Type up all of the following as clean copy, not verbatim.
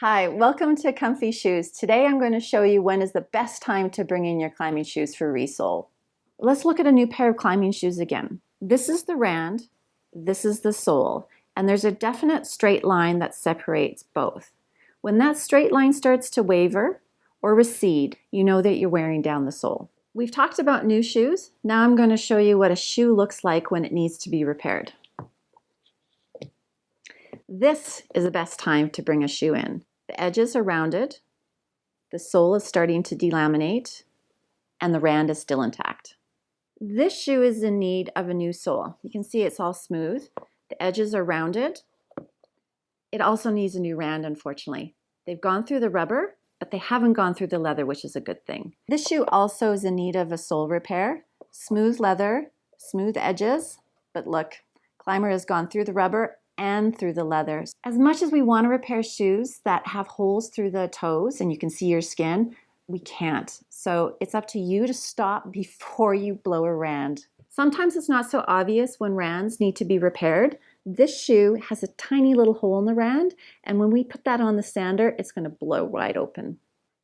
Hi, welcome to Comfy Shoes. Today I'm going to show you when is the best time to bring in your climbing shoes for resole. Let's look at a new pair of climbing shoes again. This is the rand, this is the sole, and there's a definite straight line that separates both. When that straight line starts to waver or recede, you know that you're wearing down the sole. We've talked about new shoes. Now I'm going to show you what a shoe looks like when it needs to be repaired. This is the best time to bring a shoe in. The edges are rounded, the sole is starting to delaminate, and the rand is still intact. This shoe is in need of a new sole. You can see it's all smooth. The edges are rounded. It also needs a new rand, unfortunately. They've gone through the rubber, but they haven't gone through the leather, which is a good thing. This shoe also is in need of a sole repair. Smooth leather, smooth edges, but look, climber has gone through the rubber and through the leather. As much as we want to repair shoes that have holes through the toes and you can see your skin, we can't. So it's up to you to stop before you blow a rand. Sometimes it's not so obvious when rands need to be repaired. This shoe has a tiny little hole in the rand, and when we put that on the sander, it's going to blow wide open.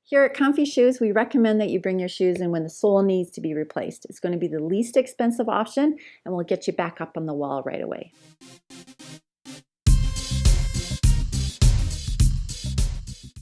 Here at Comfy Shoes, we recommend that you bring your shoes in when the sole needs to be replaced. It's going to be the least expensive option, and we'll get you back up on the wall right away.